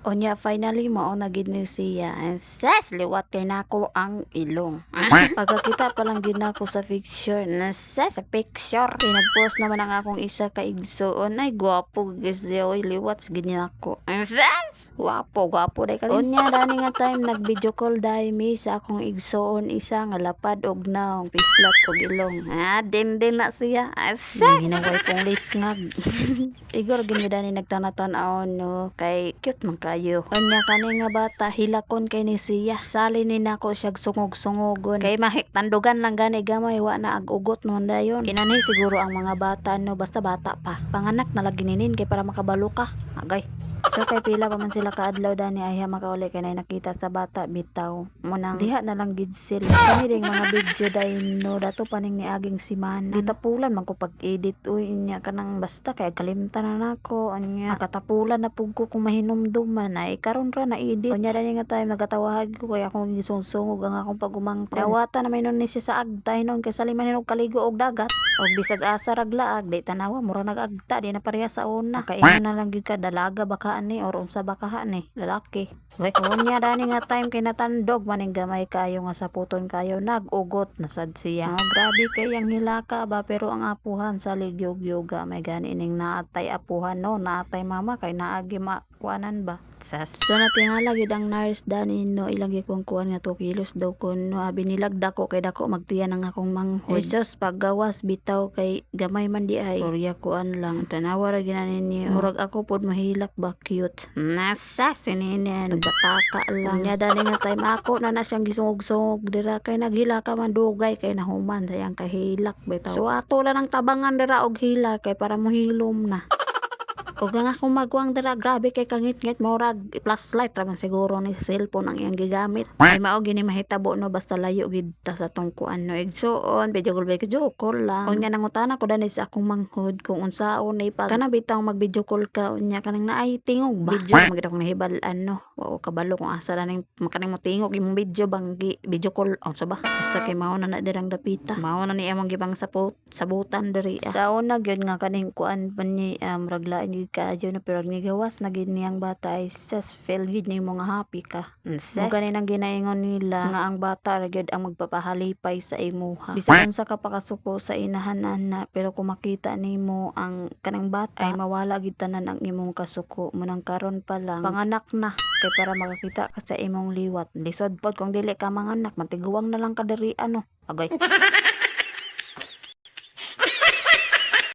Unya finally mao na gid ni siya. Ses liwat kay nako ang ilong. Pagkakita pa lang gid nako sa picture. Ses sa picture. Kay nag-post naman ang akong isa ka igsuon. Ay gwapo gid siya. Oy liwat gid niya ako. Ses gwapo day kali. Unya dani nga time nag video call dai mi sa akong igsuon isa nga lapad og naong pislat og ilong. Din na siya. Ses ginaway pong lisngag. Igor gid dani nagtanatan-aon no kay cute man kayo. Kanya kani nga bata hilakon kay ni siya sali ni nako siya sungog-sungogon kay tandugan lang gani gamay wa na ag-ugot man dayon. Inani siguro ang mga bata no basta bata pa. Panganak na lagi ninin kay para makabalo ka. Agay. So kay pila pa man sila kaadlaw dani ay makauli kay nay nakita sa bata bitaw mo nang diha na lang gid sila. Kani ding mga video dayon no dato paning ni aging simana. Gitapulan man ko pag-edit uy inya kanang basta kay kalimtan na nako anya. Katapulan na pug ko kung mahinumduman ay karon ra na edit. Unya dani nga time nagatawag ko kay akong gisungsungog ang akong pagumangkon. Nawata na may nun ni siya sa agtay nun kay saliman hinog kaligo og dagat. Og bisag asa raglaag di tanawa mura nag-agta di na pareha sa una. Kaingon na lang gyud ka dalaga baka ni or unsa baka ni lalaki. Uy unya dani nga time kay natandog maning gamay kayo nga saputon kayo nag-ugot na sad siya. Grabe kay ang hilaka ba pero ang apuhan sa ligyog-yoga may gani ning naatay apuhan no naatay mama kay naagi makuanan ba. Sas. So natingala gid ang nurse dani no ilagi kong kuan nga 2 kilos daw kun no binilagda ko kay dako magtiyan ang akong manghod. Jesus paggawas bitaw kay gamay man di ay. Korya kuan lang tanawa ra ginani ni murag ako pod mahilak ba cute. Nasa sininen nagbataka lang. Nya dani nga time ako na siyang gisungog-sungog dira kay naghilaka man dugay kay nahuman sayang kahilak bitaw. So ato lang ang tabangan dira og hila kay para mohilom na. Ug nga akong magwang dira grabe kay kangit-ngit murag flashlight ra man siguro ni sa cellphone ang iyang gigamit. Ay mao gini mahitabo no basta layo gid ta sa tungkuan no igsuon video call lang. Unya nangutana ko dani sa akong manghod kung unsaon ni pag kana bitaw mag video call ka unya kanang naay tingog ba. Video magid akong nahibal-an no. Oo kabalo kung asa ra ning makaning mo tingog imong video bang video call unsa ba. Basta kay mao na dirang dapita. Mao na ni among gibang sabutan diri. Sa una gyud nga kaning kuan pa ni raglain kaayo na pero nigawas na gid niyang bata ay ses feel gid nimo nga happy ka. Mo ganin ang ginaingon nila nga ang bata ra gyud ang magpapahalipay sa imuha. Bisan unsa ka pakasuko sa inahanan na pero kung makita nimo ang kanang bata ay mawala gid tanan ang imong kasuko mo nang karon pa lang panganak na kay para makakita ka sa imong liwat. Lisod pod kung dili ka manganak matiguwang na lang ka diri ano. Agay.